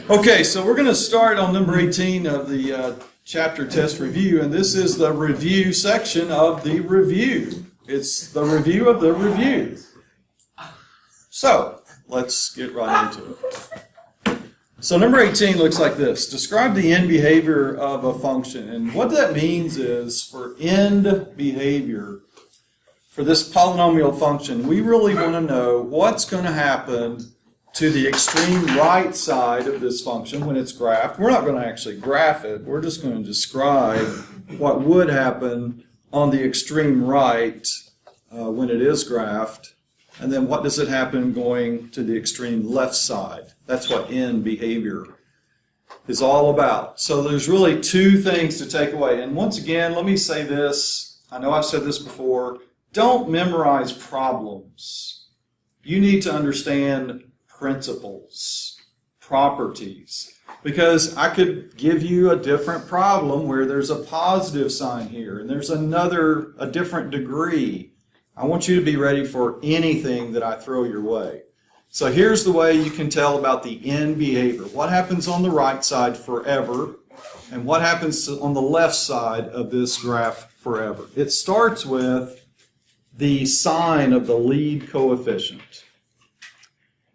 Okay, so we're going to start on number 18 of the chapter test review, and this is the review section of the review. It's the review of the review. So, let's get right into it. So number 18 looks like this. Describe the end behavior of a function. And what that means is for end behavior, for this polynomial function, we really want to know what's going to happen to the extreme right side of this function when it's graphed. We're not going to actually graph it. We're just going to describe what would happen on the extreme right when it is graphed. And then what does it happen going to the extreme left side? That's what end behavior is all about. So there's really two things to take away. And once again, let me say this. I know I've said this before. Don't memorize problems. You need to understand principles, properties. Because I could give you a different problem where there's a positive sign here and there's a different degree. I want you to be ready for anything that I throw your way. So here's the way you can tell about the end behavior. What happens on the right side forever, and what happens on the left side of this graph forever. It starts with the sign of the lead coefficient.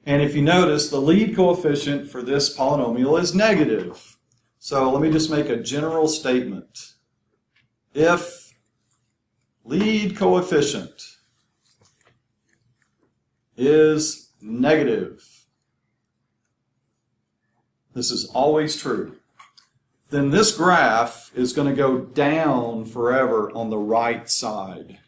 And if you notice, the lead coefficient for this polynomial is negative. So let me just make a general statement. If lead coefficient is negative, this is always true, then this graph is going to go down forever on the right side.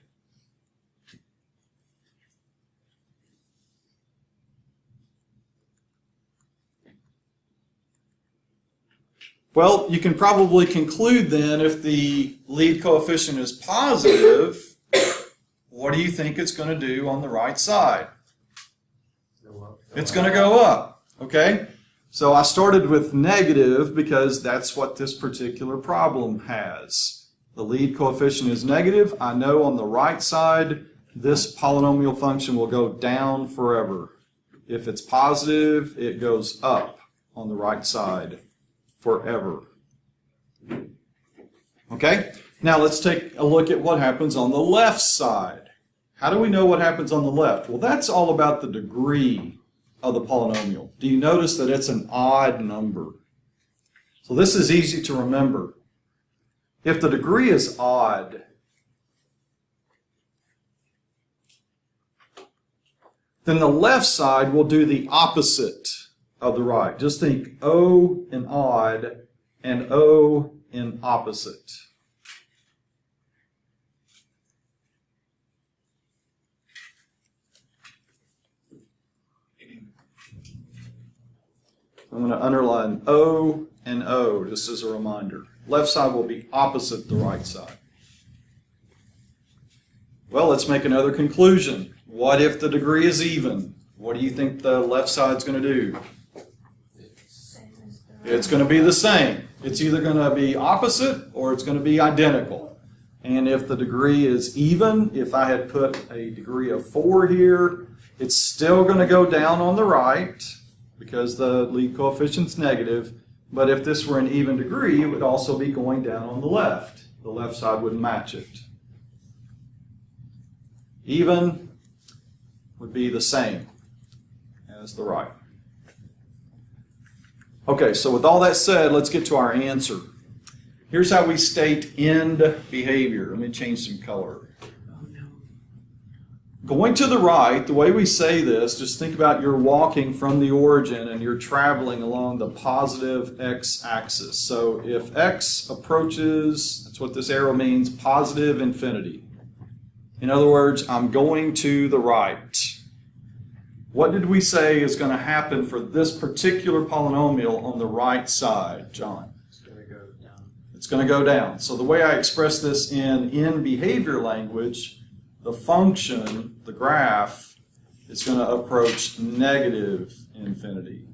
Well, you can probably conclude then if the lead coefficient is positive, what do you think it's going to do on the right side? It's going to go up, okay? So I started with negative because that's what this particular problem has. The lead coefficient is negative. I know on the right side, this polynomial function will go down forever. If it's positive, it goes up on the right side forever. Okay? Now let's take a look at what happens on the left side. How do we know what happens on the left? Well, that's all about the degree of the polynomial. Do you notice that it's an odd number? So this is easy to remember. If the degree is odd, then the left side will do the opposite of the right. Just think O in odd and O in opposite. I'm going to underline O and O just as a reminder. Left side will be opposite the right side. Well, let's make another conclusion. What if the degree is even? What do you think the left side's going to do? It's going to be the same. It's either going to be opposite or it's going to be identical. And if the degree is even, if I had put a degree of 4 here, it's still going to go down on the right because the lead coefficient's negative. But if this were an even degree, it would also be going down on the left. The left side would match it. Even would be the same as the right. Okay, so with all that said, let's get to our answer. Here's how we state end behavior. Let me change some color. Going to the right, the way we say this, just think about you're walking from the origin and you're traveling along the positive x-axis. So if x approaches, that's what this arrow means, positive infinity. In other words, I'm going to the right. What did we say is going to happen for this particular polynomial on the right side, John? It's going to go down. It's going to go down. So the way I express this in behavior language, the function, the graph, is going to approach negative infinity.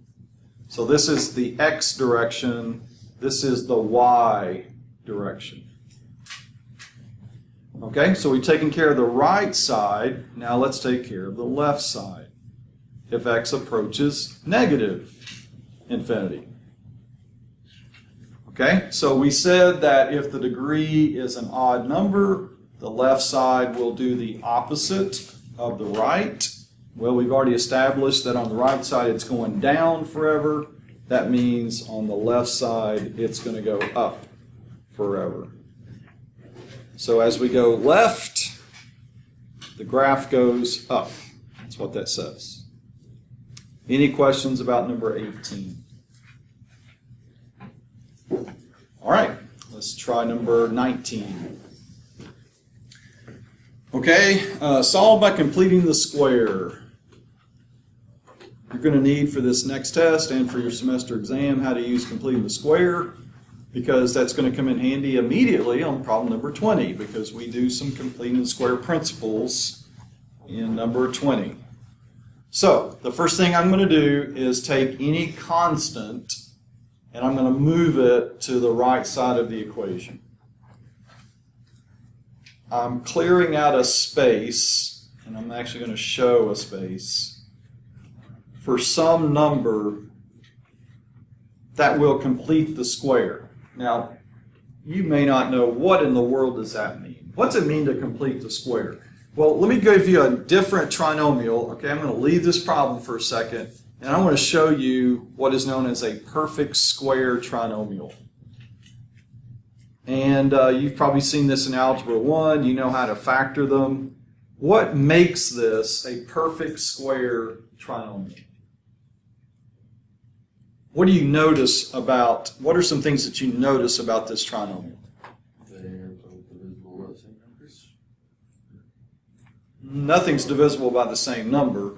So this is the x direction. This is the y direction. Okay, so we've taken care of the right side. Now let's take care of the left side. If x approaches negative infinity. Okay, so we said that if the degree is an odd number, the left side will do the opposite of the right. Well, we've already established that on the right side it's going down forever. That means on the left side it's going to go up forever. So as we go left, the graph goes up. That's what that says. Any questions about number 18? All right, let's try number 19. Okay, solve by completing the square. You're going to need for this next test and for your semester exam how to use completing the square, because that's going to come in handy immediately on problem number 20, because we do some completing the square principles in number 20. So the first thing I'm going to do is take any constant and I'm going to move it to the right side of the equation. I'm clearing out a space, and I'm actually going to show a space, for some number that will complete the square. Now, you may not know, what in the world does that mean? What's it mean to complete the square? Well, let me give you a different trinomial. Okay, I'm going to leave this problem for a second, and I want to show you what is known as a perfect square trinomial. And you've probably seen this in Algebra 1. You know how to factor them. What makes this a perfect square trinomial? What do you notice about, what are some things that you notice about this trinomial? They're both divisible by the same numbers. Nothing's divisible by the same number.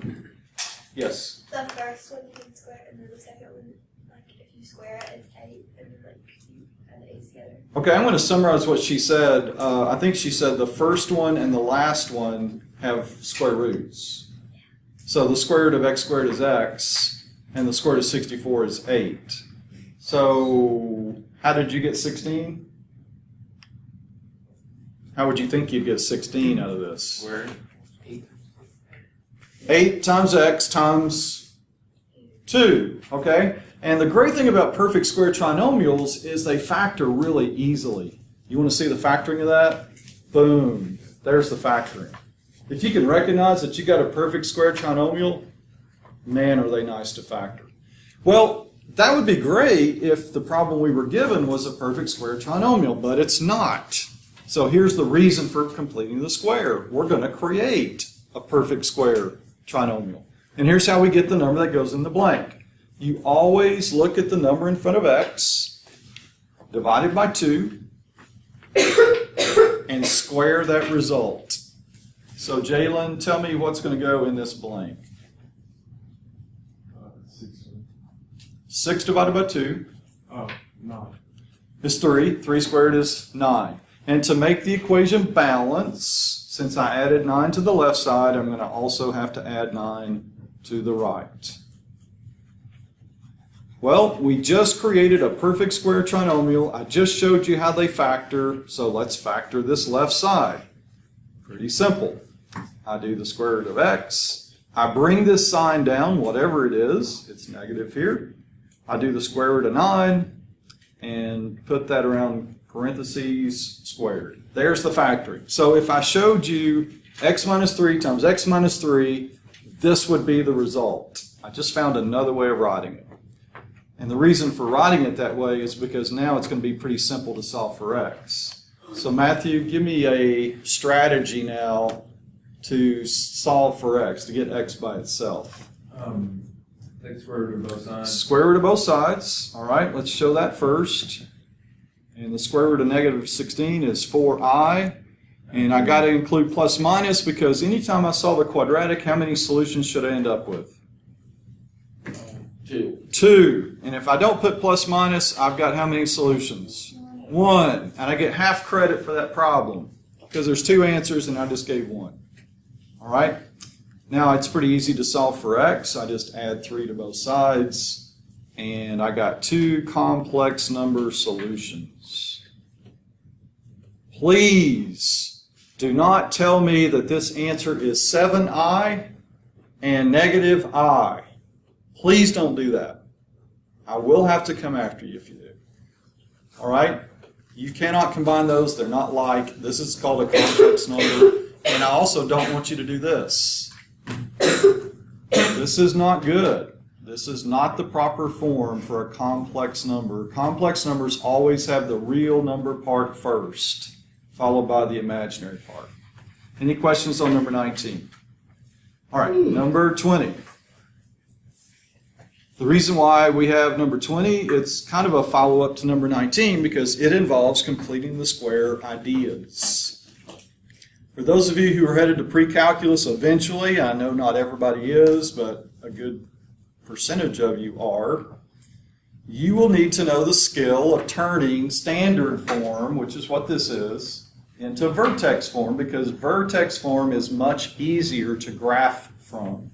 Yes? The first one you can square, and then the second one, like if you square it, it's 8, and then like you add 8 together. Okay, I'm going to summarize what she said. I think she said the first one and the last one have square roots. So the square root of x squared is x, and the square root of 64 is 8. So how did you get 16? How would you think you'd get 16 out of this? Square 8. 8 times x times 2, okay? And the great thing about perfect square trinomials is they factor really easily. You want to see the factoring of that? Boom. There's the factoring. If you can recognize that you got a perfect square trinomial, man, are they nice to factor. Well, that would be great if the problem we were given was a perfect square trinomial, but it's not. So here's the reason for completing the square. We're going to create a perfect square trinomial. And here's how we get the number that goes in the blank. You always look at the number in front of x, divided by 2, and square that result. So Jalen, tell me what's going to go in this blank. 6. 6 divided by 2 9. is 3. 3 squared is 9. And to make the equation balance, since I added 9 to the left side, I'm going to also have to add 9 to the right. Well, we just created a perfect square trinomial. I just showed you how they factor, so let's factor this left side. Pretty simple. I do the square root of x. I bring this sign down, whatever it is. It's negative here. I do the square root of 9 and put that around parentheses squared. There's the factoring. So if I showed you x minus 3 times x minus 3, this would be the result. I just found another way of writing it. And the reason for writing it that way is because now it's going to be pretty simple to solve for x. So Matthew, give me a strategy now to solve for x, to get x by itself. Take the square root of both sides. Square root of both sides. All right, let's show that first. And the square root of negative 16 is 4i. And I got to include plus minus because anytime I solve a quadratic, how many solutions should I end up with? 2. 2. And if I don't put plus minus, I've got how many solutions? 1. And I get half credit for that problem because there's 2 answers and I just gave 1. All right? Now it's pretty easy to solve for x. I just add 3 to both sides and I got 2 complex number solutions. Please do not tell me that this answer is 7i and negative I. Please don't do that. I will have to come after you if you do. All right? You cannot combine those. They're not like. This is called a complex number. And I also don't want you to do this. This is not good. This is not the proper form for a complex number. Complex numbers always have the real number part first, followed by the imaginary part. Any questions on number 19? All right, number 20. The reason why we have number 20, it's kind of a follow-up to number 19 because it involves completing the square ideas. For those of you who are headed to pre-calculus eventually, I know not everybody is, but a good percentage of you are, you will need to know the skill of turning standard form, which is what this is, into vertex form because vertex form is much easier to graph from.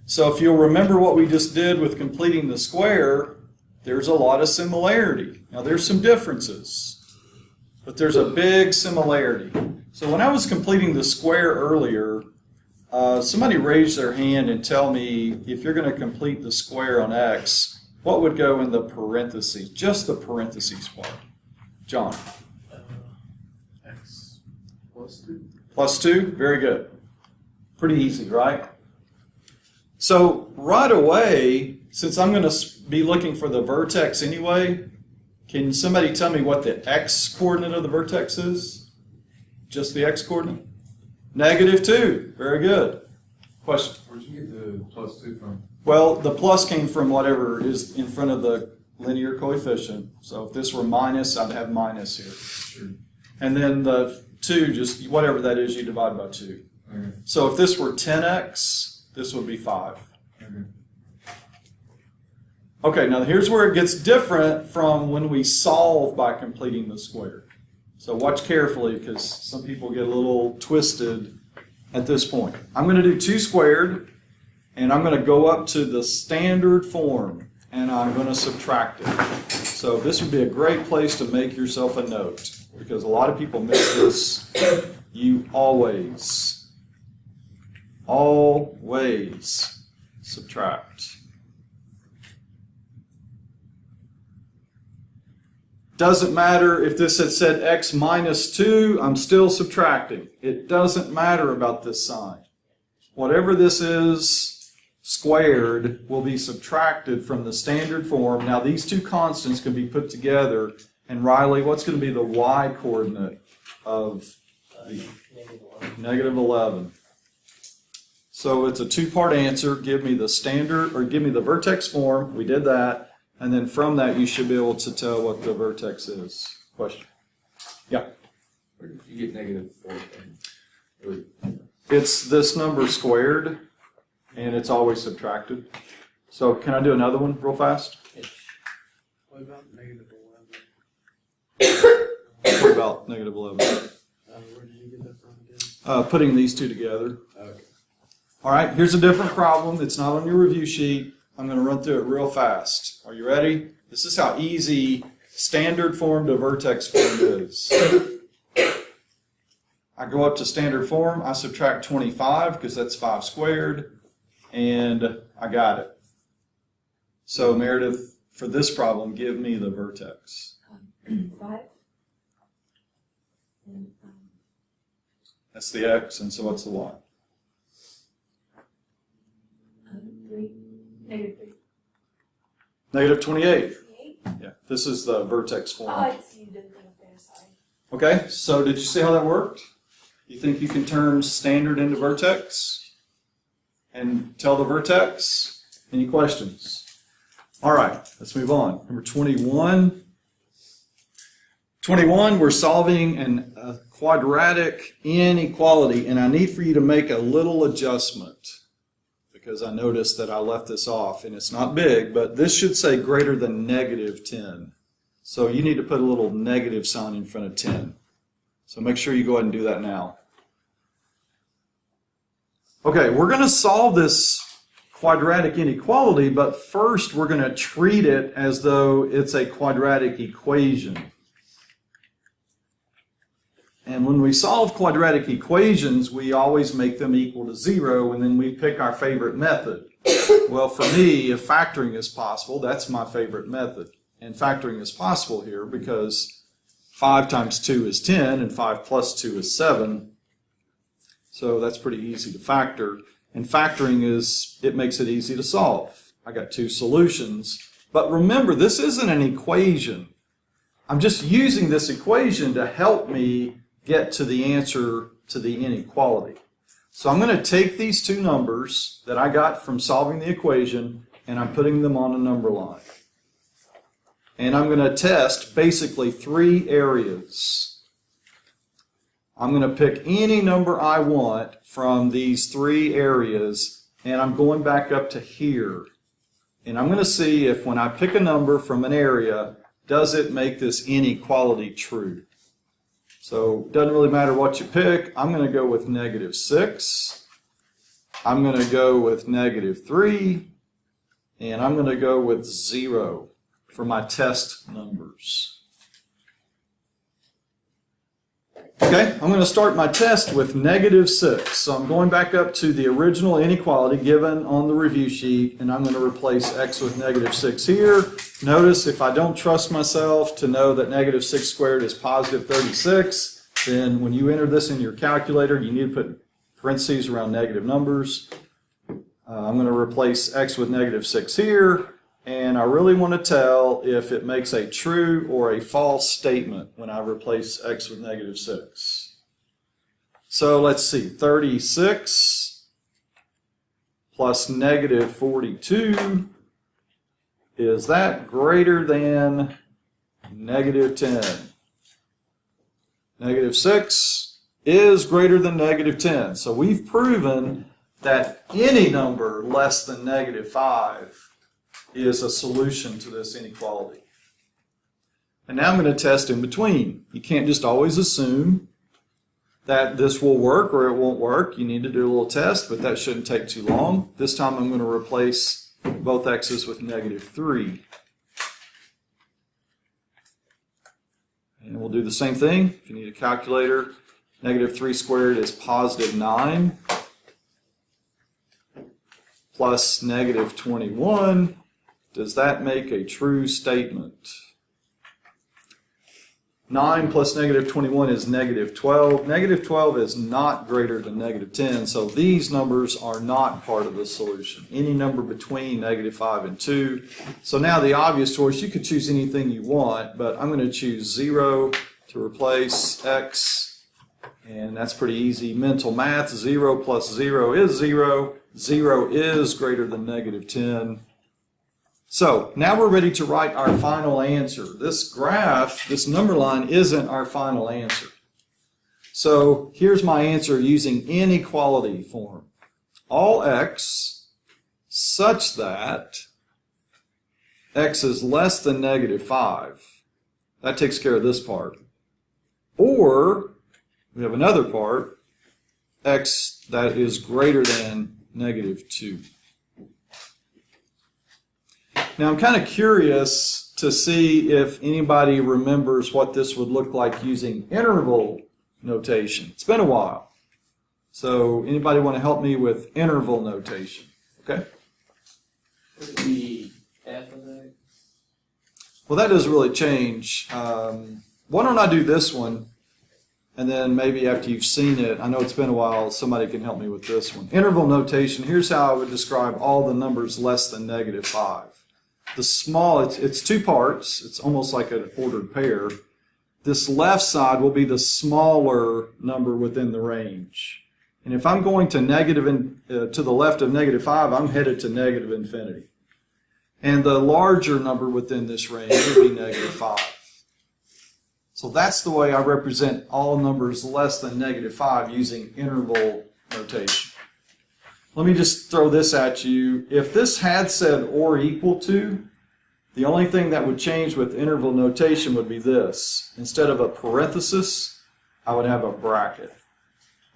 So if you'll remember what we just did with completing the square, there's a lot of similarity. Now there's some differences, but there's a big similarity. So when I was completing the square earlier, somebody raised their hand and tell me if you're going to complete the square on x, what would go in the parentheses, just the parentheses part? John? X plus 2. Plus 2? Very good. Pretty easy, right? So right away, since I'm going to be looking for the vertex anyway, can somebody tell me what the x-coordinate of the vertex is? Just the x-coordinate? -2. Very good. Question? Where'd you get the plus 2 from? Well, the plus came from whatever is in front of the linear coefficient. So if this were minus, I'd have minus here. Sure. And then the 2, just whatever that is, you divide by 2. Okay. So if this were 10x, this would be 5. Okay. Okay, now here's where it gets different from when we solve by completing the square. So watch carefully because some people get a little twisted at this point. I'm going to do 2 squared, and I'm going to go up to the standard form, and I'm going to subtract it. So this would be a great place to make yourself a note because a lot of people miss this. You always subtract. Doesn't matter if this had said x minus 2, I'm still subtracting. It doesn't matter about this sign. Whatever this is squared will be subtracted from the standard form. Now these two constants can be put together. And Riley, what's going to be the y coordinate of the -11? So it's a 2-part answer. Give me the standard, or give me the vertex form. We did that. And then from that, you should be able to tell what the vertex is. Question? Yeah? Where did you get -4 from? It's this number squared, and it's always subtracted. So can I do another one real fast? What about -11? What about -11? Where did you get that from again? Putting these two together. Okay. All right, here's a different problem. It's not on your review sheet. I'm going to run through it real fast. Are you ready? This is how easy standard form to vertex form is. I go up to standard form. I subtract 25 because that's 5 squared. And I got it. So Meredith, for this problem, give me the vertex. 5. That's the x, and so what's the y? 3. -3. -28. 28. Yeah, this is the vertex Oh, form. I see you didn't think there, sorry. Okay, so did you see how that worked? You think you can turn standard into vertex? And tell the vertex? Any questions? All right, let's move on. Number 21. 21, we're solving a quadratic inequality, and I need for you to make a little adjustment because I noticed that I left this off, and it's not big, but this should say greater than -10. So you need to put a little negative sign in front of 10. So make sure you go ahead and do that now. Okay, we're going to solve this quadratic inequality, but first we're going to treat it as though it's a quadratic equation. And when we solve quadratic equations, we always make them equal to 0, and then we pick our favorite method. Well, for me, if factoring is possible, that's my favorite method. And factoring is possible here because 5 times 2 is 10, and 5 plus 2 is 7. So that's pretty easy to factor. And factoring it makes it easy to solve. I got 2 solutions. But remember, this isn't an equation. I'm just using this equation to help me get to the answer to the inequality. So I'm going to take these 2 numbers that I got from solving the equation, and I'm putting them on a number line. And I'm going to test basically 3 areas. I'm going to pick any number I want from these 3 areas, and I'm going back up to here. And I'm going to see if when I pick a number from an area, does it make this inequality true? So it doesn't really matter what you pick. I'm going to go with -6. I'm going to go with -3. And I'm going to go with 0 for my test numbers. Okay, I'm going to start my test with -6. So I'm going back up to the original inequality given on the review sheet, and I'm going to replace x with -6 here. Notice if I don't trust myself to know that -6 squared is positive 36, then when you enter this in your calculator, you need to put parentheses around negative numbers. I'm going to replace x with -6 here. And I really want to tell if it makes a true or a false statement when I replace x with -6. So let's see, 36 plus -42, is that greater than -10? -6 is greater than -10. So we've proven that any number less than -5 is a solution to this inequality. And now I'm going to test in between. You can't just always assume that this will work or it won't work. You need to do a little test, but that shouldn't take too long. This time I'm going to replace both x's with -3. And we'll do the same thing. If you need a calculator, -3 squared is positive 9 plus -21. Does that make a true statement? 9 plus -21 is -12. -12 is not greater than -10, so these numbers are not part of the solution. Any number between -5 and 2. So now the obvious choice, you could choose anything you want, but I'm going to choose 0 to replace x, and that's pretty easy. Mental math, 0 plus 0 is 0. 0 is greater than -10. So now we're ready to write our final answer. This graph, this number line, isn't our final answer. So here's my answer using inequality form. All x such that x is less than -5. That takes care of this part. Or we have another part, x that is greater than -2. Now I'm kind of curious to see if anybody remembers what this would look like using interval notation. It's been a while. So anybody want to help me with interval notation? Okay? Would it be f of x? Well, that doesn't really change. Why don't I do this one, and then maybe after you've seen it, I know it's been a while, somebody can help me with this one. Interval notation, here's how I would describe all the numbers less than -5. The small, it's 2 parts. It's almost like an ordered pair. This left side will be the smaller number within the range. And if I'm going to to the left of -5, I'm headed to -infinity. And the larger number within this range will be -5. So that's the way I represent all numbers less than -5 using interval notation. Let me just throw this at you. If this had said or equal to, the only thing that would change with interval notation would be this. Instead of a parenthesis, I would have a bracket.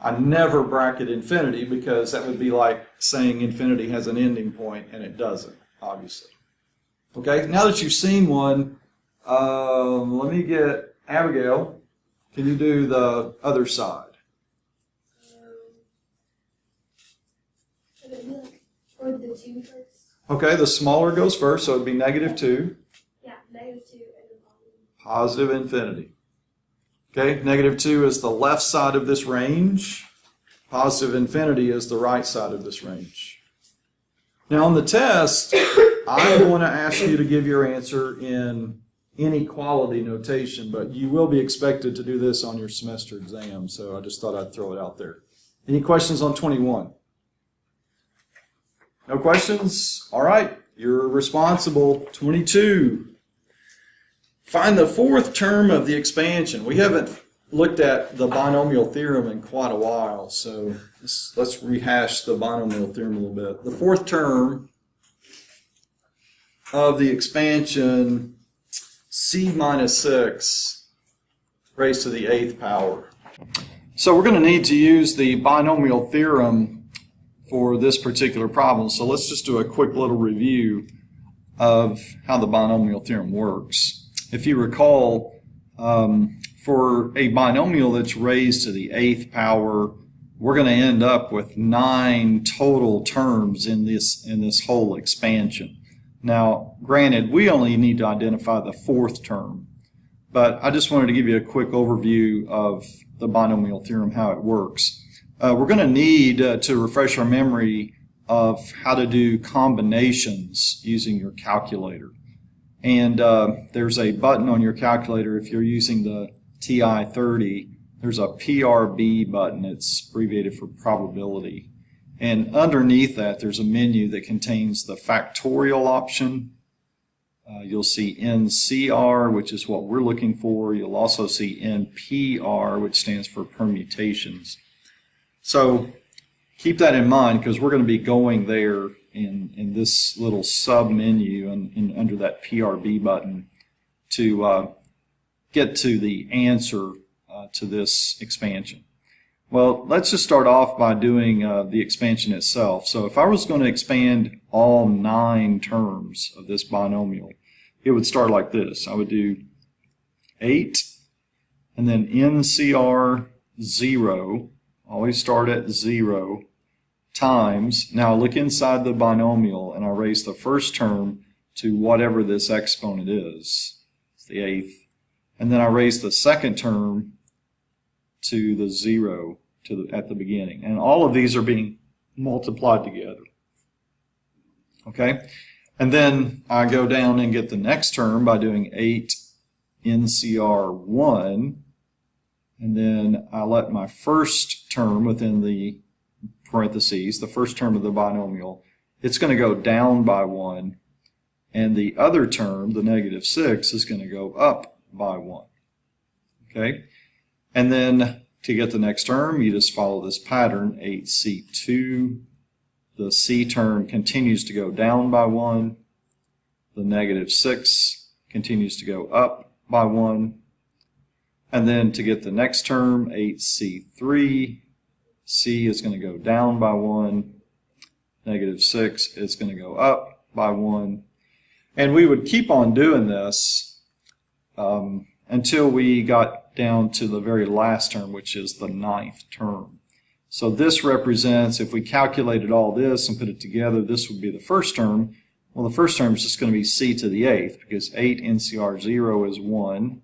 I never bracket infinity because that would be like saying infinity has an ending point, and it doesn't, obviously. Okay, now that you've seen one, let me get Abigail. Can you do the other side? Or the 2 first. Okay, the smaller goes first, so it'd be -2. Yeah, -2 and then Positive infinity. Okay, -2 is the left side of this range. Positive infinity is the right side of this range. Now on the test, I'm going to ask you to give your answer in inequality notation, but you will be expected to do this on your semester exam, so I just thought I'd throw it out there. Any questions on 21? No questions? All right, you're responsible. 22. Find the fourth term of the expansion. We haven't looked at the binomial theorem in quite a while, so let's rehash the binomial theorem a little bit. The fourth term of the expansion c minus 6 raised to the 8th power. So we're going to need to use the binomial theorem for this particular problem. So let's just do a quick little review of how the binomial theorem works. If you recall, for a binomial that's raised to the 8th power, we're going to end up with 9 total terms in this whole expansion. Now, granted, we only need to identify the fourth term, but I just wanted to give you a quick overview of the binomial theorem, how it works. We're going to need to refresh our memory of how to do combinations using your calculator. And there's a button on your calculator if you're using the TI-30. There's a PRB button. It's abbreviated for probability. And underneath that, there's a menu that contains the factorial option. You'll see NCR, which is what we're looking for. You'll also see NPR, which stands for permutations. So keep that in mind because we're going to be going there in this little sub-menu and under that PRB button to get to the answer to this expansion. Well, let's just start off by doing the expansion itself. So if I was going to expand all 9 terms of this binomial, it would start like this. I would do 8 and then NCR 0, always start at 0, times, now look inside the binomial and I raise the first term to whatever this exponent is. It's the 8th. And then I raise the second term to the 0 at the beginning. And all of these are being multiplied together. Okay? And then I go down and get the next term by doing 8 NCR 1. And then I let my first term within the parentheses, the first term of the binomial, it's going to go down by 1. And the other term, the -6, is going to go up by 1. Okay? And then to get the next term, you just follow this pattern, 8C2. The C term continues to go down by 1. The -6 continues to go up by 1. And then to get the next term, 8C3, C is going to go down by 1. -6 is going to go up by 1. And we would keep on doing this until we got down to the very last term, which is the 9th term. So this represents, if we calculated all this and put it together, this would be the first term. Well, the first term is just going to be c to the 8th, because 8 NCR 0 is 1.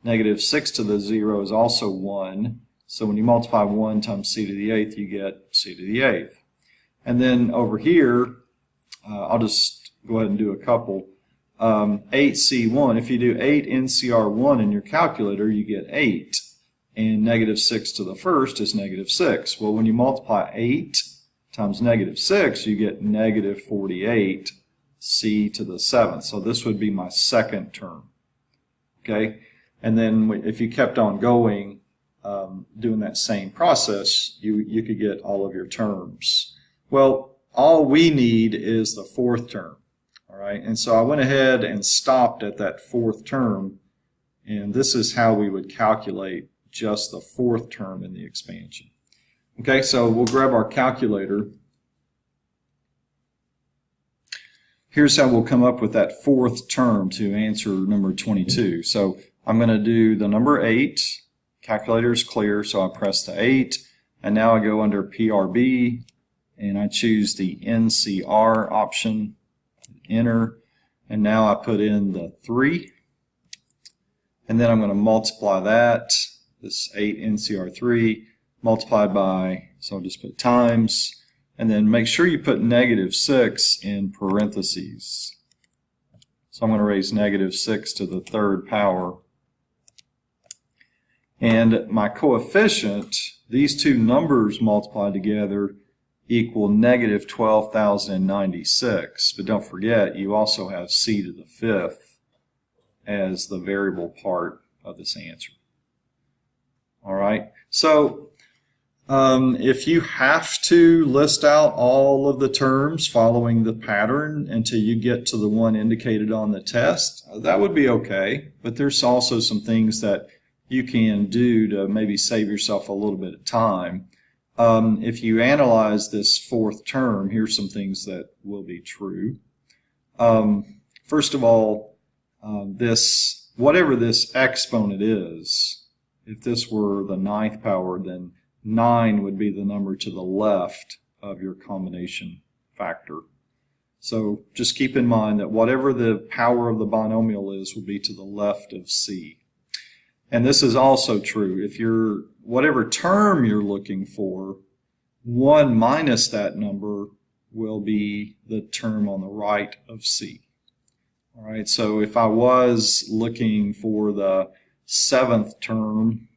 -6 to the 0 is also 1. So when you multiply 1 times c to the 8th, you get c to the 8th. And then over here, I'll just go ahead and do a couple. 8C1, if you do 8 NCR1 in your calculator, you get 8. And -6 to the first is -6. Well, when you multiply 8 times -6, you get -48 c to the 7th. So this would be my second term. Okay? And then if you kept on going, doing that same process, you could get all of your terms. Well, all we need is the fourth term. All right, and so I went ahead and stopped at that fourth term, and this is how we would calculate just the fourth term in the expansion. Okay, so we'll grab our calculator. Here's how we'll come up with that fourth term to answer number 22. So I'm going to do the number 8. Calculator is clear, so I press the 8, and now I go under PRB, and I choose the NCR option. Enter, and now I put in the 3, and then I'm going to multiply that, this 8 NCR3, multiplied by, so I'll just put times, and then make sure you put -6 in parentheses. So I'm going to raise -6 to the third power. And my coefficient, these two numbers multiplied together equal -12,096. But don't forget, you also have c to the 5th as the variable part of this answer. All right, so if you have to list out all of the terms following the pattern until you get to the one indicated on the test, that would be okay. But there's also some things that you can do to maybe save yourself a little bit of time. If you analyze this fourth term, here's some things that will be true. First of all, whatever this exponent is, if this were the 9th power, then 9 would be the number to the left of your combination factor. So just keep in mind that whatever the power of the binomial is will be to the left of c. And this is also true. If whatever term you're looking for, 1 minus that number will be the term on the right of c. All right, so if I was looking for the 7th term,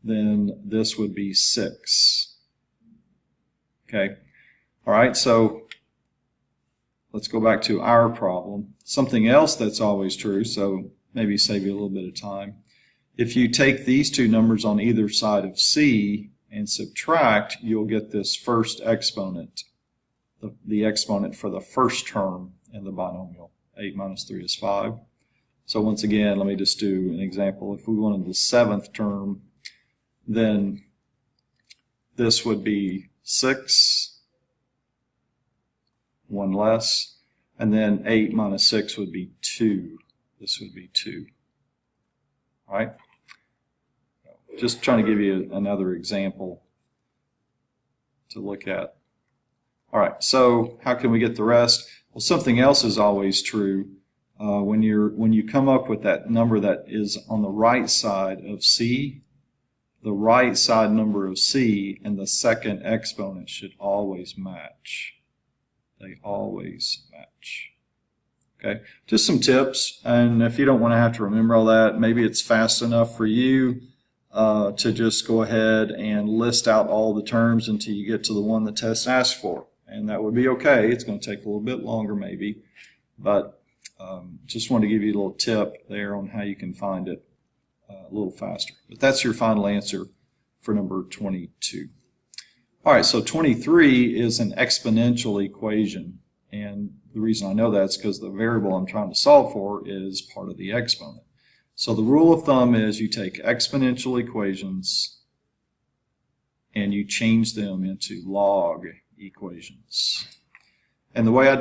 then this would be 6. Okay, all right, so let's go back to our problem. Something else that's always true, so maybe save you a little bit of time. If you take these two numbers on either side of c and subtract, you'll get this first exponent, the exponent for the first term in the binomial. 8 minus 3 is 5. So once again, let me just do an example. If we wanted the 7th term, then this would be 6, 1 less, and then 8 minus 6 would be 2. This would be 2. All right? Just trying to give you another example to look at. All right, so how can we get the rest? Well, something else is always true. When you come up with that number that is on the right side of c, the right side number of c and the second exponent should always match. They always match. Okay, just some tips, and if you don't want to have to remember all that, maybe it's fast enough for you to just go ahead and list out all the terms until you get to the one the test asks for. And that would be okay. It's going to take a little bit longer maybe, but just wanted to give you a little tip there on how you can find it a little faster. But that's your final answer for number 22. All right, so 23 is an exponential equation, and the reason I know that is because the variable I'm trying to solve for is part of the exponent. So the rule of thumb is you take exponential equations and you change them into log equations. And the way I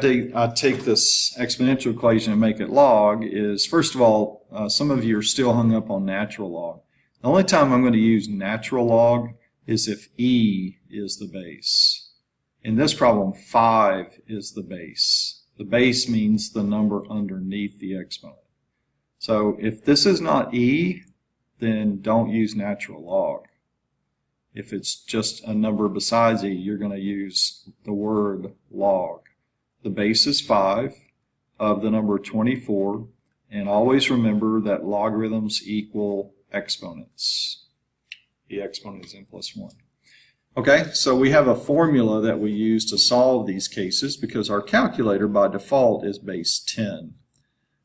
take this exponential equation and make it log is, first of all, some of you are still hung up on natural log. The only time I'm going to use natural log is if e is the base. In this problem, 5 is the base. The base means the number underneath the exponent. So if this is not e, then don't use natural log. If it's just a number besides e, you're going to use the word log. The base is 5 of the number 24, and always remember that logarithms equal exponents. The exponent is n plus 1. Okay, so we have a formula that we use to solve these cases because our calculator by default is base 10.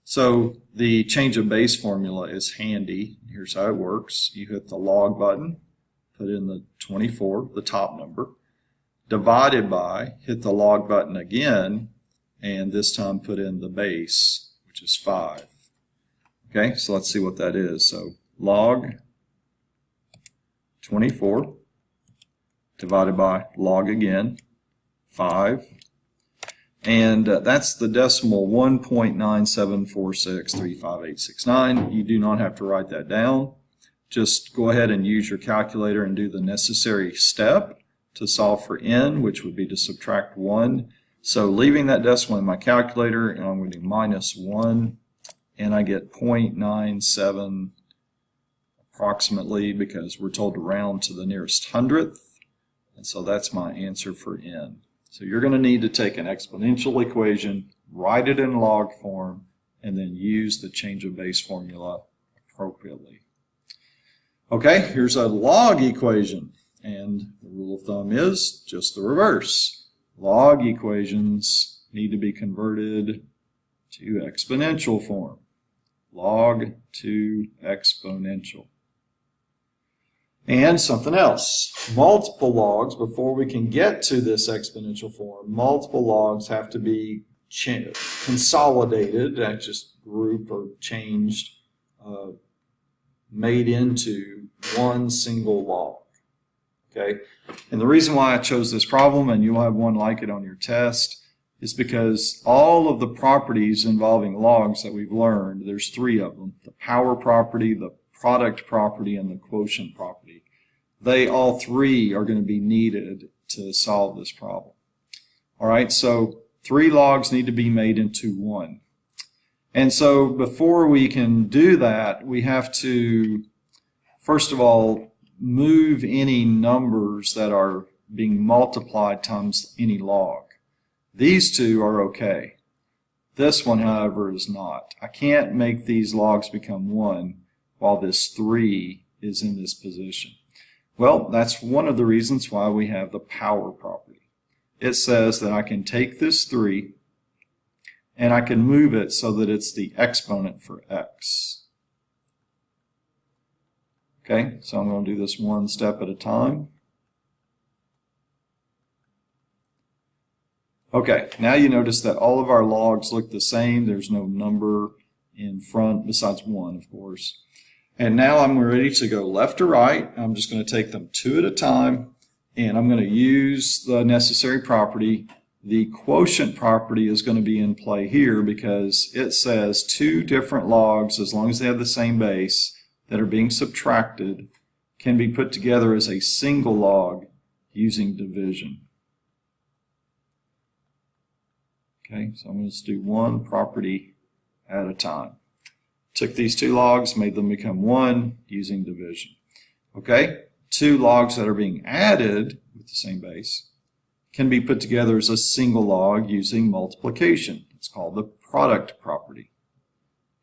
So the change of base formula is handy. Here's how it works. You hit the log button, put in the 24, the top number, divided by, hit the log button again, and this time put in the base, which is 5. Okay, so let's see what that is. So log 24 divided by log again, 5. And that's the decimal 1.974635869. You do not have to write that down. Just go ahead and use your calculator and do the necessary step to solve for n, which would be to subtract 1. So leaving that decimal in my calculator, and I'm going to do -1, and I get 0.97 approximately because we're told to round to the nearest hundredth, and so that's my answer for n. So you're going to need to take an exponential equation, write it in log form, and then use the change of base formula appropriately. Okay, here's a log equation, and the rule of thumb is just the reverse. Log equations need to be converted to exponential form. Log to exponential. And something else. Multiple logs, before we can get to this exponential form, multiple logs have to be consolidated, that just group or changed, made into one single log. Okay? And the reason why I chose this problem, and you'll have one like it on your test, is because all of the properties involving logs that we've learned, there's three of them, the power property, the product property, and the quotient property. They all three are going to be needed to solve this problem. All right, so 3 logs need to be made into 1. And so before we can do that, we have to, first of all, move any numbers that are being multiplied times any log. These two are okay. This one, however, is not. I can't make these logs become 1 while this 3 is in this position. Well, that's one of the reasons why we have the power property. It says that I can take this 3 and I can move it so that it's the exponent for x. Okay, so I'm going to do this one step at a time. Okay, now you notice that all of our logs look the same. There's no number in front besides 1, of course. And now I'm ready to go left to right. I'm just going to take them 2 at a time, and I'm going to use the necessary property. The quotient property is going to be in play here because it says 2 different logs, as long as they have the same base, that are being subtracted can be put together as a single log using division. Okay, so I'm going to do one property at a time. Took these 2 logs, made them become 1 using division. Okay, 2 logs that are being added with the same base can be put together as a single log using multiplication. It's called the product property.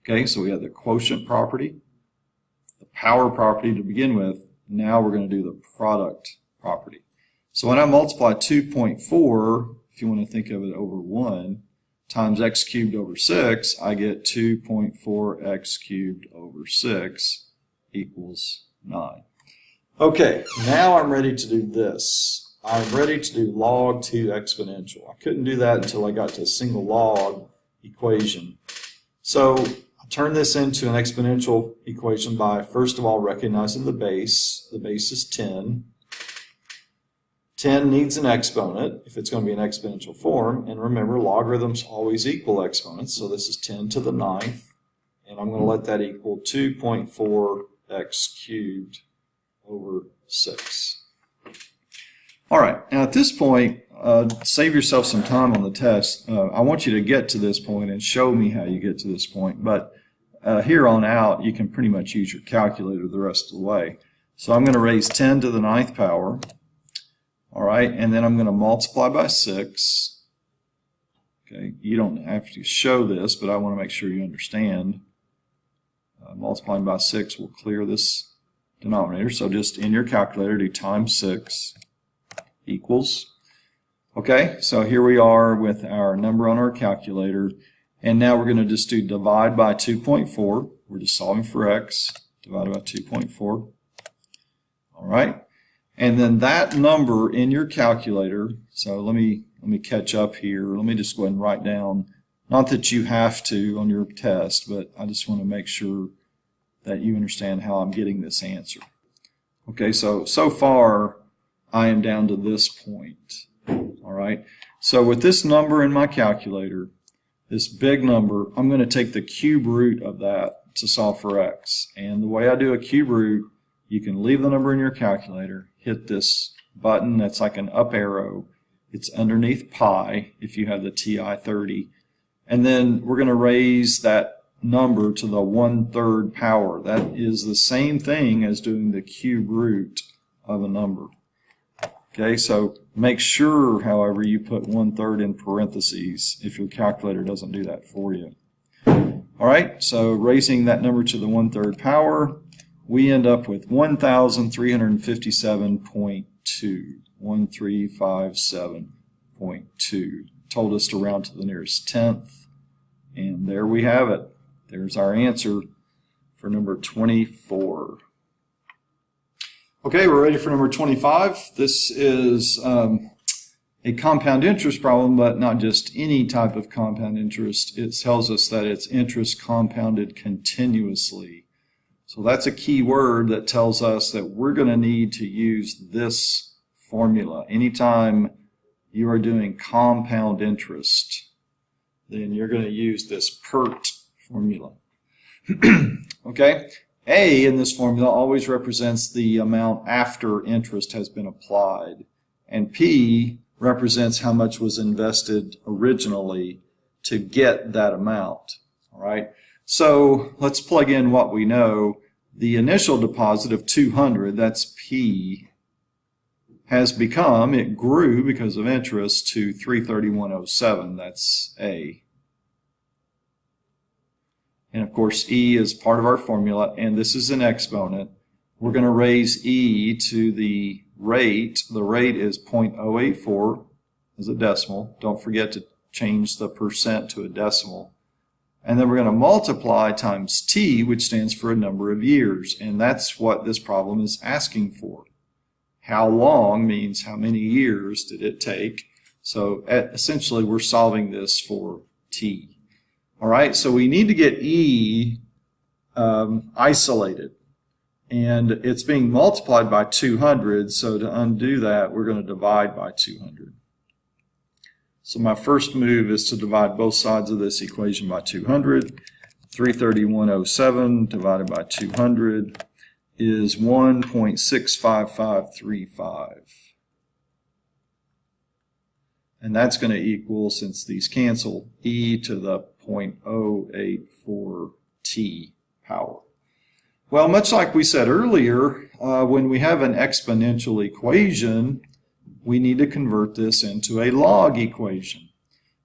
Okay, so we have the quotient property, the power property to begin with. Now we're going to do the product property. So when I multiply 2.4, if you want to think of it over 1, times x cubed over 6, I get 2.4x cubed over 6 equals 9. Okay, now I'm ready to do this. I'm ready to do log to exponential. I couldn't do that until I got to a single log equation. So I turn this into an exponential equation by, first of all, recognizing the base. The base is 10. 10 needs an exponent if it's going to be an exponential form, and remember, logarithms always equal exponents, so this is 10 to the 9th, and I'm going to let that equal 2.4x cubed over 6. All right, now at this point, save yourself some time on the test. I want you to get to this point and show me how you get to this point, but here on out, you can pretty much use your calculator the rest of the way. So I'm going to raise 10 to the 9th power. All right, and then I'm going to multiply by 6. Okay, you don't have to show this, but I want to make sure you understand. Multiplying by 6 will clear this denominator, so just in your calculator do times 6 equals. Okay, so here we are with our number on our calculator, and now we're going to just do divide by 2.4. We're just solving for x, divided by 2.4. All right. And then that number in your calculator, so let me catch up here. Let me just go ahead and write down, not that you have to on your test, but I just want to make sure that you understand how I'm getting this answer. Okay, so far I am down to this point. All right, so with this number in my calculator, this big number, I'm going to take the cube root of that to solve for x. And the way I do a cube root, you can leave the number in your calculator, hit this button that's like an up arrow. It's underneath pi if you have the TI-30. And then we're going to raise that number to the 1/3 power. That is the same thing as doing the cube root of a number. Okay, so make sure, however, you put 1/3 in parentheses if your calculator doesn't do that for you. All right, so raising that number to the 1/3 power, we end up with 1,357.2. 1357.2. Told us to round to the nearest tenth. And there we have it. There's our answer for number 24. Okay, we're ready for number 25. This is a compound interest problem, but not just any type of compound interest. It tells us that it's interest compounded continuously. So that's a key word that tells us that we're going to need to use this formula. Anytime you are doing compound interest, then you're going to use this PERT formula. Okay? A in this formula always represents the amount after interest has been applied, and P represents how much was invested originally to get that amount. All right? So let's plug in what we know. The initial deposit of 200, that's P, has become, it grew because of interest to 331.07, that's A. And of course E is part of our formula, and this is an exponent. We're going to raise E to the rate. The rate is 0.084 as a decimal. Don't forget to change the percent to a decimal. And then we're going to multiply times T, which stands for a number of years, and that's what this problem is asking for. How long means how many years did it take. So essentially we're solving this for T. All right, so we need to get E isolated. And it's being multiplied by 200, so to undo that, we're going to divide by 200. So my first move is to divide both sides of this equation by 200. 331.07 divided by 200 is 1.65535. And that's going to equal, since these cancel, e to the 0.084t power. Well, much like we said earlier, when we have an exponential equation, we need to convert this into a log equation.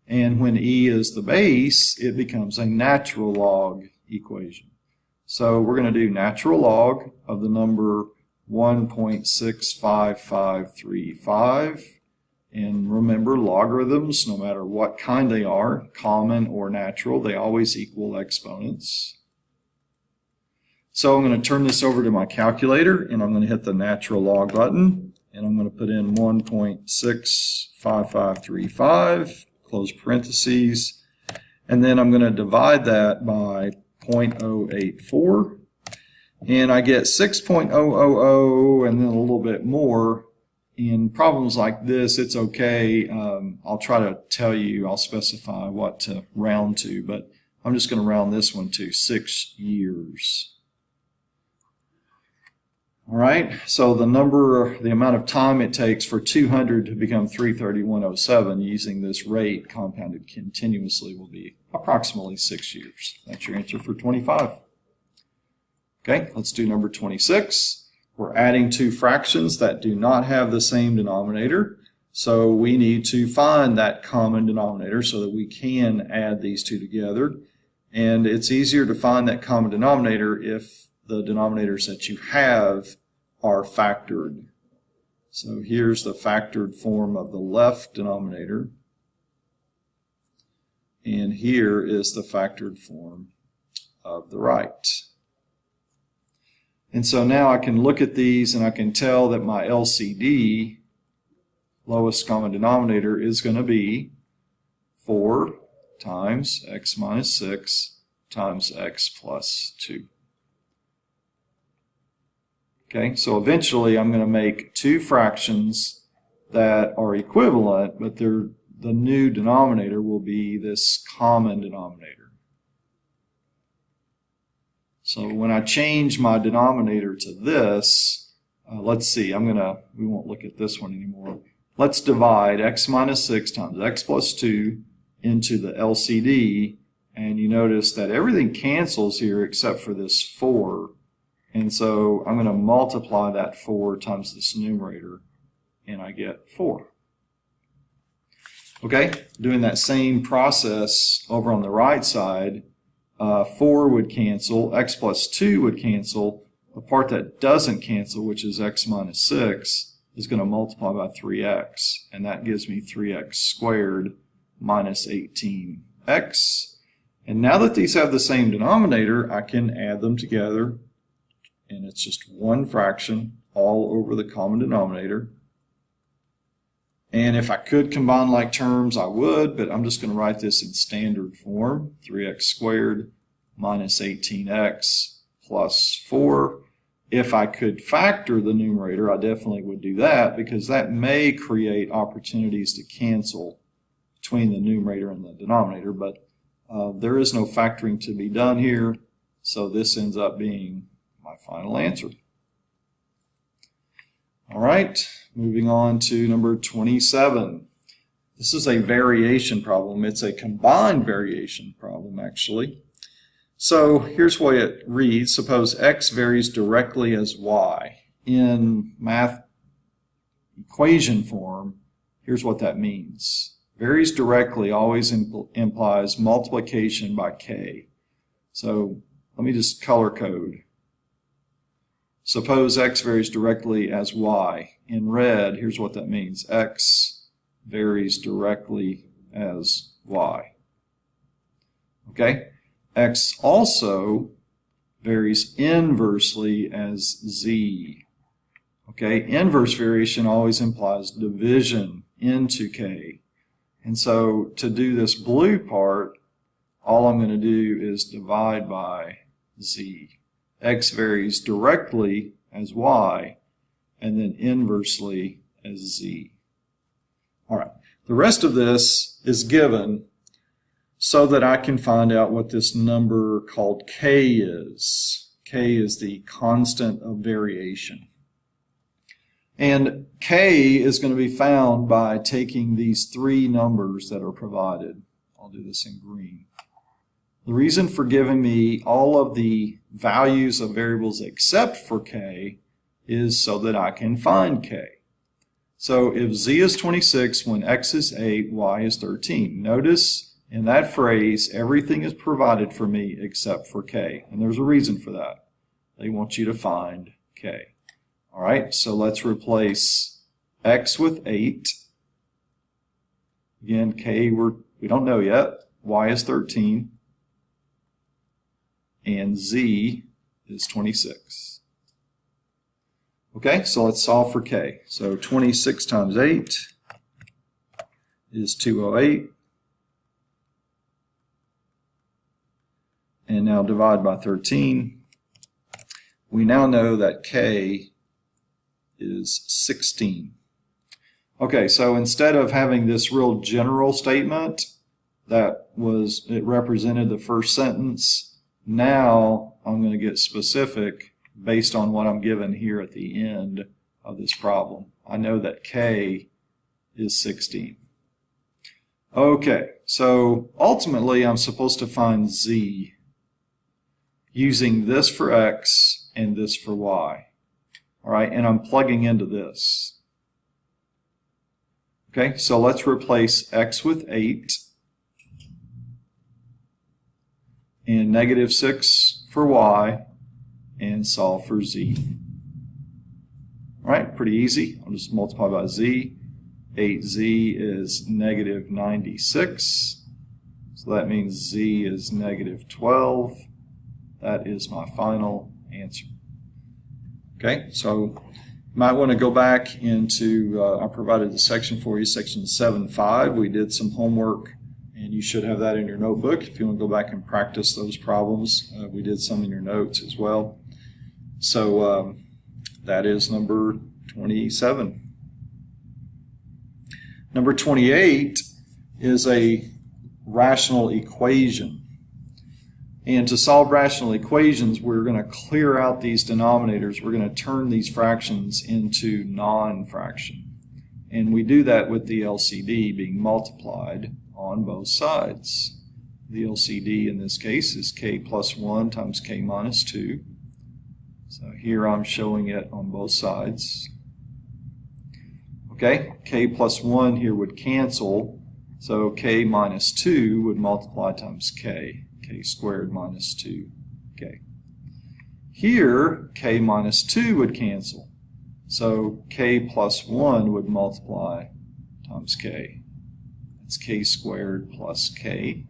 And when e is the base, it becomes a natural log equation. So we're going to do natural log of the number 1.65535. And remember, logarithms, no matter what kind they are, common or natural, they always equal exponents. So I'm going to turn this over to my calculator, and I'm going to hit the natural log button, and I'm going to put in 1.65535, close parentheses, and then I'm going to divide that by 0.084, and I get 6.000 and then a little bit more. In problems like this, it's okay. I'll try to tell you, I'll specify what to round to, but I'm just going to round this one to 6 years. All right, so the amount of time it takes for 200 to become 331.07 using this rate compounded continuously will be approximately 6 years. That's your answer for 25. Okay, let's do number 26. We're adding two fractions that do not have the same denominator, so we need to find that common denominator so that we can add these two together. And it's easier to find that common denominator if the denominators that you have are factored. So here's the factored form of the left denominator, and here is the factored form of the right. And so now I can look at these and I can tell that my LCD, lowest common denominator, is going to be 4 times x minus 6 times x plus 2. Okay, so eventually I'm going to make two fractions that are equivalent, but the new denominator will be this common denominator. So when I change my denominator to this, let's see, we won't look at this one anymore. Let's divide x minus 6 times x plus 2 into the LCD, and you notice that everything cancels here except for this 4. And so I'm going to multiply that 4 times this numerator, and I get 4. Okay, doing that same process over on the right side, 4 would cancel, x plus 2 would cancel. The part that doesn't cancel, which is x minus 6, is going to multiply by 3x, and that gives me 3x squared minus 18x. And now that these have the same denominator, I can add them together, and it's just one fraction all over the common denominator. And if I could combine like terms, I would, but I'm just going to write this in standard form. 3x squared minus 18x plus 4. If I could factor the numerator, I definitely would do that, because that may create opportunities to cancel between the numerator and the denominator, but there is no factoring to be done here, so this ends up being my final answer. All right, moving on to number 27. This is a variation problem. It's a combined variation problem, actually. So here's what it reads. Suppose x varies directly as y. In math equation form, here's what that means. Varies directly always implies multiplication by k. So let me just color code. Suppose x varies directly as y. In red, here's what that means. X varies directly as y. Okay? X also varies inversely as z. Okay? Inverse variation always implies division into k. And so to do this blue part, all I'm going to do is divide by z. X varies directly as y, and then inversely as z. All right, the rest of this is given so that I can find out what this number called k is. K is the constant of variation. And k is going to be found by taking these 3 numbers that are provided. I'll do this in green. The reason for giving me all of the values of variables except for k is so that I can find k. So if z is 26 when x is 8, y is 13. Notice in that phrase, everything is provided for me except for k. And there's a reason for that. They want you to find k. All right, so let's replace x with 8. Again, k we don't know yet. Y is 13. And z is 26. Okay, so let's solve for k. So 26 times 8 is 208. And now divide by 13. We now know that k is 16. Okay, so instead of having this real general statement it represented the first sentence, now I'm going to get specific based on what I'm given here at the end of this problem. I know that k is 16. Okay, so ultimately I'm supposed to find z using this for x and this for y. All right, and I'm plugging into this. Okay, so let's replace x with 8 and negative 6 for y and solve for z. All right, pretty easy. I'll just multiply by z. 8z is negative 96. So that means z is negative 12. That is my final answer. Okay, so you might want to go back into, I provided the section for you, section 7.5. We did some homework, and you should have that in your notebook if you want to go back and practice those problems. We did some in your notes as well. So that is number 27. Number 28 is a rational equation. And to solve rational equations, we're going to clear out these denominators. We're going to turn these fractions into non-fraction. And we do that with the LCD being multiplied on both sides. The LCD in this case is k plus 1 times k minus 2. So here I'm showing it on both sides. Okay, k plus 1 here would cancel, so k minus 2 would multiply times k squared minus 2k. Here, k minus 2 would cancel, so k plus 1 would multiply times k. That's k squared plus k.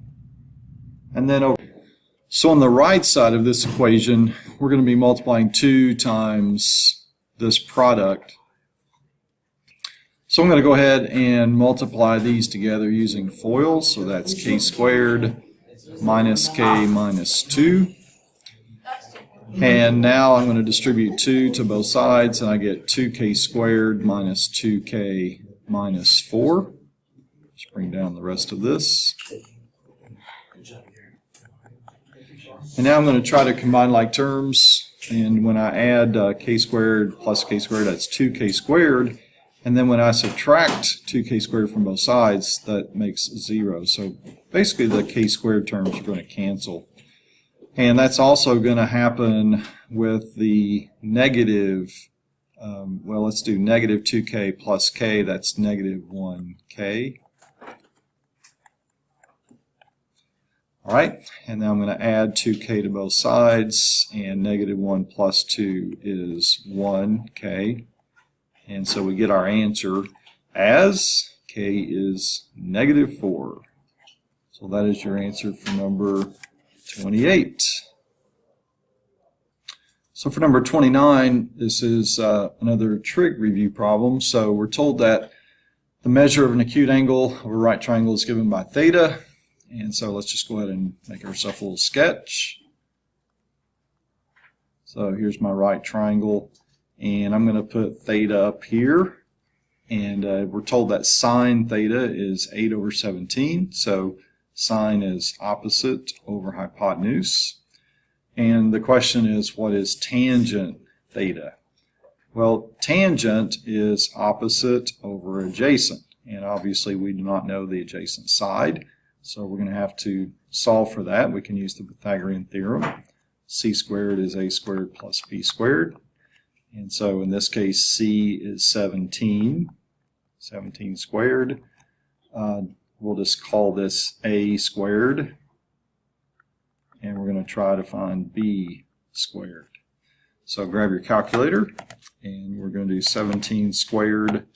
And then so on the right side of this equation, we're going to be multiplying 2 times this product. So I'm going to go ahead and multiply these together using FOIL. So that's k squared minus k minus 2. And now I'm going to distribute 2 to both sides, and I get 2k squared minus 2k minus 4. Just bring down the rest of this. And now I'm going to try to combine like terms, and when I add k squared plus k squared, that's 2k squared. And then when I subtract 2k squared from both sides, that makes 0. So basically the k squared terms are going to cancel. And that's also going to happen with the negative, well, let's do negative 2k plus k, that's negative 1k. All right, and now I'm going to add 2k to both sides, and negative 1 plus 2 is 1k. And so we get our answer as k is negative 4. So that is your answer for number 28. So for number 29, this is another trig review problem. So we're told that the measure of an acute angle of a right triangle is given by theta. And so let's just go ahead and make ourselves a little sketch. So here's my right triangle, and I'm going to put theta up here. And we're told that sine theta is 8 over 17. So sine is opposite over hypotenuse. And the question is, what is tangent theta? Well, tangent is opposite over adjacent. And obviously we do not know the adjacent side. So we're going to have to solve for that. We can use the Pythagorean Theorem. C squared is a squared plus b squared. And so in this case, c is 17. 17 squared. We'll just call this a squared. And we're going to try to find b squared. So grab your calculator, and we're going to do 17 squared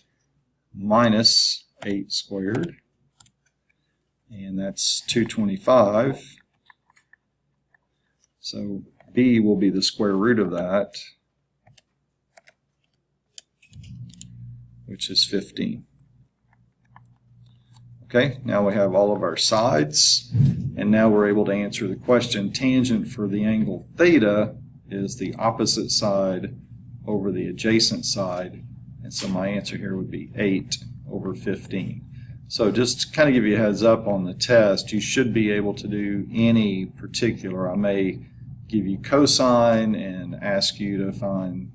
minus 8 squared. And that's 225. So b will be the square root of that, which is 15. Okay, now we have all of our sides, and now we're able to answer the question. Tangent for the angle theta is the opposite side over the adjacent side, and so my answer here would be 8 over 15. So just to kind of give you a heads up on the test, you should be able to do any particular. I may give you cosine and ask you to find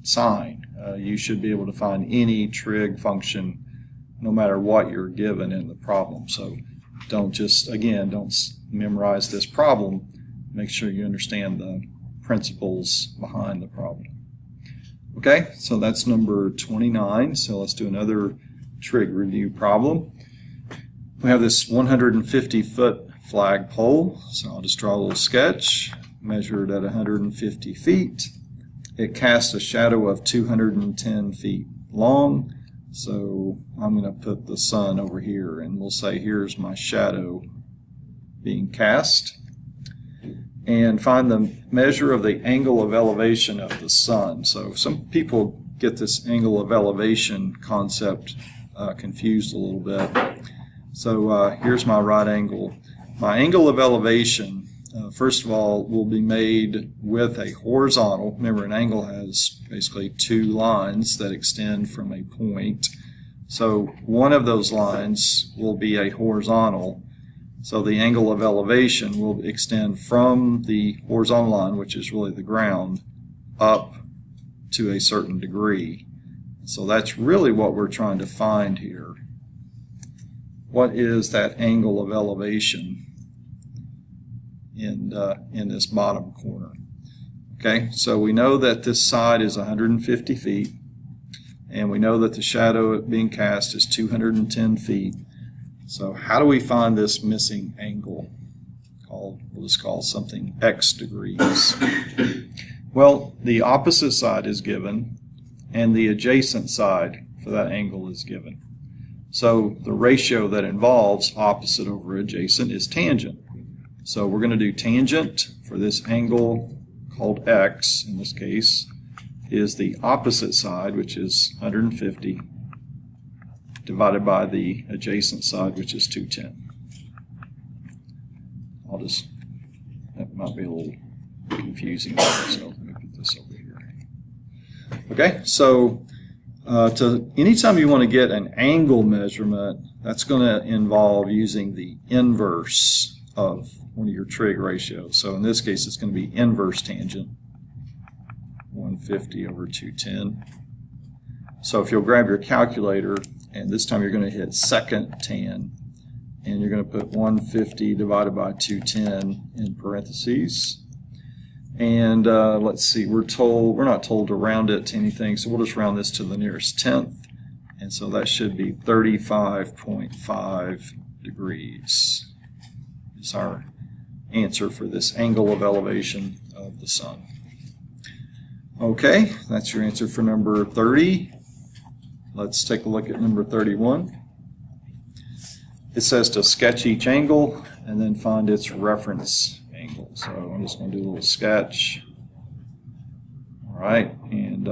sine. You should be able to find any trig function no matter what you're given in the problem. So don't just, again, don't memorize this problem. Make sure you understand the principles behind the problem. Okay, so that's number 29. So let's do another trig review problem. We have this 150-foot flagpole, so I'll just draw a little sketch, measured at 150 feet. It casts a shadow of 210 feet long, so I'm going to put the sun over here, and we'll say here's my shadow being cast. And find the measure of the angle of elevation of the sun. So some people get this angle of elevation concept confused a little bit. So here's my right angle. My angle of elevation, first of all, will be made with a horizontal. Remember, an angle has basically two lines that extend from a point. So one of those lines will be a horizontal. So the angle of elevation will extend from the horizontal line, which is really the ground, up to a certain degree. So that's really what we're trying to find here. What is that angle of elevation in this bottom corner. Okay, so we know that this side is 150 feet, and we know that the shadow being cast is 210 feet. So how do we find this missing angle? We'll just call something x degrees. Well, the opposite side is given, and the adjacent side for that angle is given. So the ratio that involves opposite over adjacent is tangent. So we're going to do tangent for this angle called x, in this case, is the opposite side, which is 150, divided by the adjacent side, which is 210. That might be a little confusing, so let me put this over here. Okay, so anytime you want to get an angle measurement, that's going to involve using the inverse of one of your trig ratios. So in this case, it's going to be inverse tangent, 150 over 210. So if you'll grab your calculator, and this time you're going to hit second tan, and you're going to put 150 divided by 210 in parentheses. And let's see, we're not told to round it to anything, so we'll just round this to the nearest tenth. And so that should be 35.5 degrees is our answer for this angle of elevation of the sun. Okay, that's your answer for number 30. Let's take a look at number 31. It says to sketch each angle and then find its reference angle. So I'm just going to do a little sketch. All right, and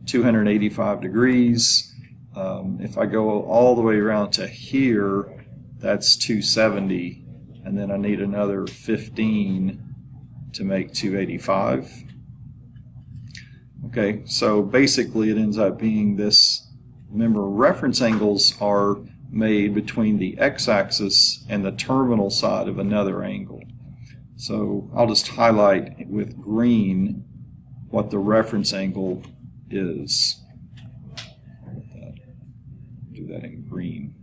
285 degrees. If I go all the way around to here, that's 270, and then I need another 15 to make 285. Okay, so basically it ends up being this. Remember, reference angles are made between the x-axis and the terminal side of another angle. So I'll just highlight with green what the reference angle is. Do that in green.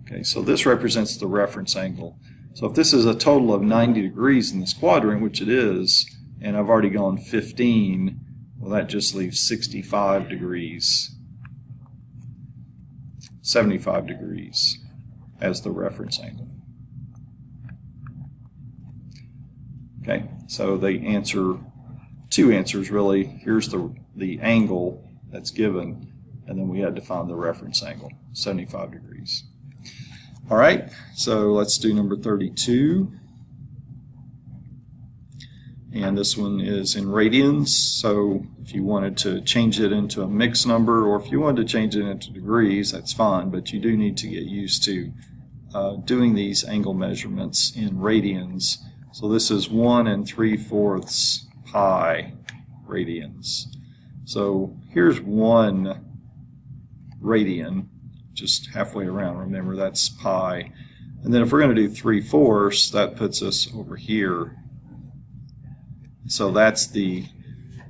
Okay, so this represents the reference angle. So if this is a total of 90 degrees in this quadrant, which it is, and I've already gone 15, well, that just leaves 65 degrees. 75 degrees as the reference angle. Okay, so the answer, two answers really. Here's the angle that's given, and then we had to find the reference angle, 75 degrees. All right, so let's do number 32. And this one is in radians, so if you wanted to change it into a mixed number, or if you wanted to change it into degrees, that's fine, but you do need to get used to doing these angle measurements in radians. So this is 1 3/4 pi radians. So here's 1 radian, just halfway around. Remember, that's pi. And then if we're going to do 3/4, that puts us over here. So that's the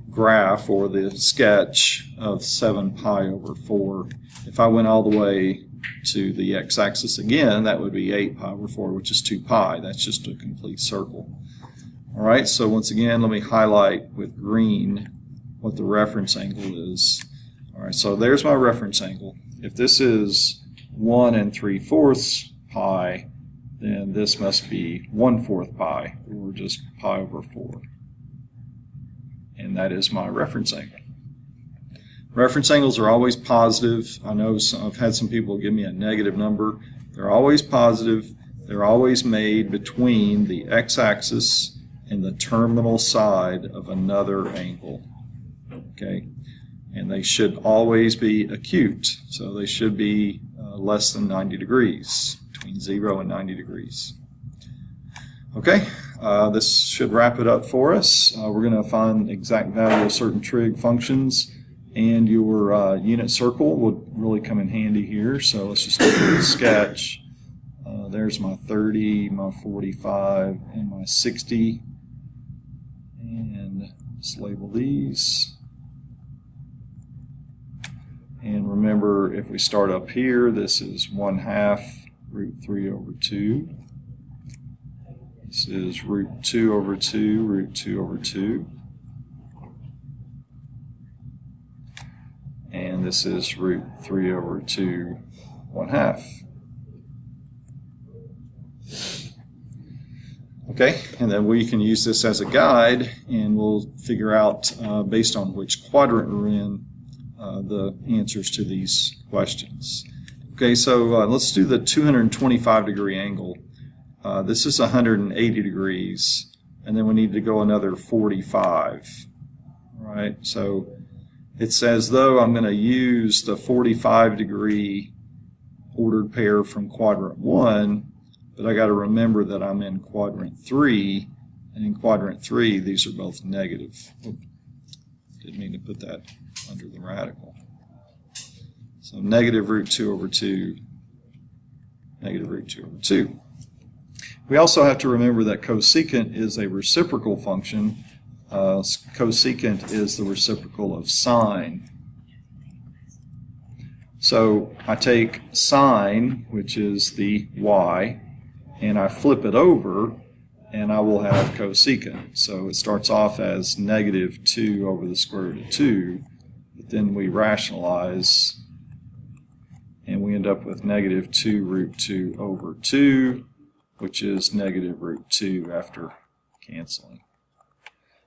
graph or the sketch of 7 pi over 4. If I went all the way to the x-axis again, that would be 8 pi over 4, which is 2 pi. That's just a complete circle. All right, so once again, let me highlight with green what the reference angle is. All right, so there's my reference angle. If this is 1 3/4 pi, then this must be 1/4 pi, or just pi over 4. And that is my reference angle. Reference angles are always positive. I know I've had some people give me a negative number. They're always positive. They're always made between the x-axis and the terminal side of another angle. Okay, and they should always be acute. So they should be less than 90 degrees, between 0 and 90 degrees. Okay, this should wrap it up for us. We're going to find exact value of certain trig functions, and your unit circle would really come in handy here. So let's just do a sketch. There's my 30, my 45, and my 60. And let's label these. And remember, if we start up here, this is 1/2 √3/2. This is root 2 over 2, root 2 over 2. And this is root 3 over 2, 1/2. Okay, and then we can use this as a guide, and we'll figure out, based on which quadrant we're in, the answers to these questions. Okay, so let's do the 225-degree angle. This is 180 degrees, and then we need to go another 45. All right, so it's as though I'm going to use the 45-degree ordered pair from quadrant 1, but I got to remember that I'm in quadrant 3, and in quadrant 3 these are both negative. Oops, didn't mean to put that under the radical. So negative root 2 over 2, negative root 2 over 2. We also have to remember that cosecant is a reciprocal function. Cosecant is the reciprocal of sine. So I take sine, which is the y, and I flip it over, and I will have cosecant. So it starts off as negative 2 over the square root of 2, but then we rationalize, and we end up with negative 2 root 2 over 2, which is negative root 2 after canceling.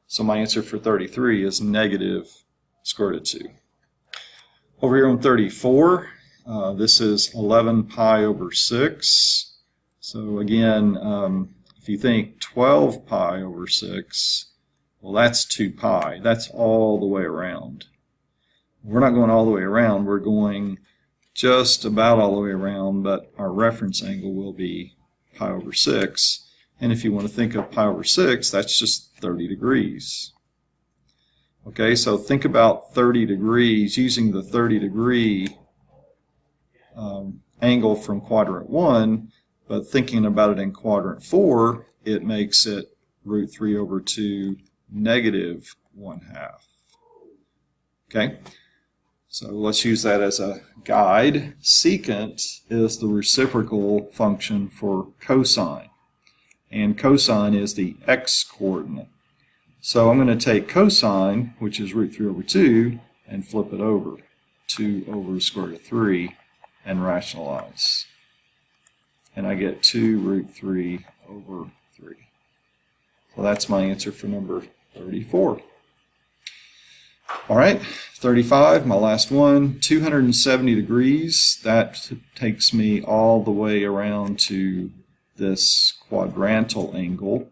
So my answer for 33 is negative square root of 2. Over here on 34, this is 11 pi over 6. So again, if you think 12 pi over 6, well, that's 2 pi. That's all the way around. We're not going all the way around. We're going just about all the way around, but our reference angle will be pi over 6. And if you want to think of pi over 6, that's just 30 degrees. Okay, so think about 30 degrees using the 30-degree angle from quadrant 1, but thinking about it in quadrant 4, it makes it root 3 over 2 negative 1/2. Okay, so let's use that as a guide. Secant is the reciprocal function for cosine, and cosine is the x-coordinate. So I'm going to take cosine, which is root 3 over 2, and flip it over, 2 over the square root of 3, and rationalize. And I get 2 root 3 over 3. So that's my answer for number 34. All right, 35, my last one, 270 degrees. That takes me all the way around to this quadrantal angle.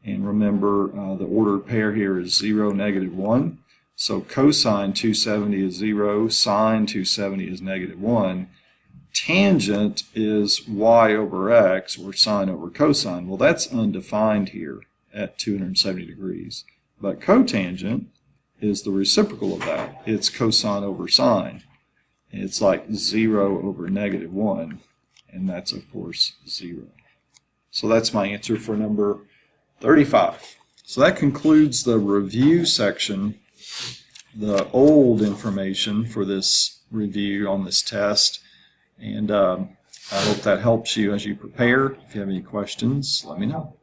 And remember, the ordered pair here is 0, negative 1. So cosine 270 is 0, sine 270 is negative 1. Tangent is y over x, or sine over cosine. Well, that's undefined here at 270 degrees. But cotangent is the reciprocal of that. It's cosine over sine. It's like 0 over negative 1, and that's, of course, 0. So that's my answer for number 35. So that concludes the review section, the old information for this review on this test. And I hope that helps you as you prepare. If you have any questions, let me know.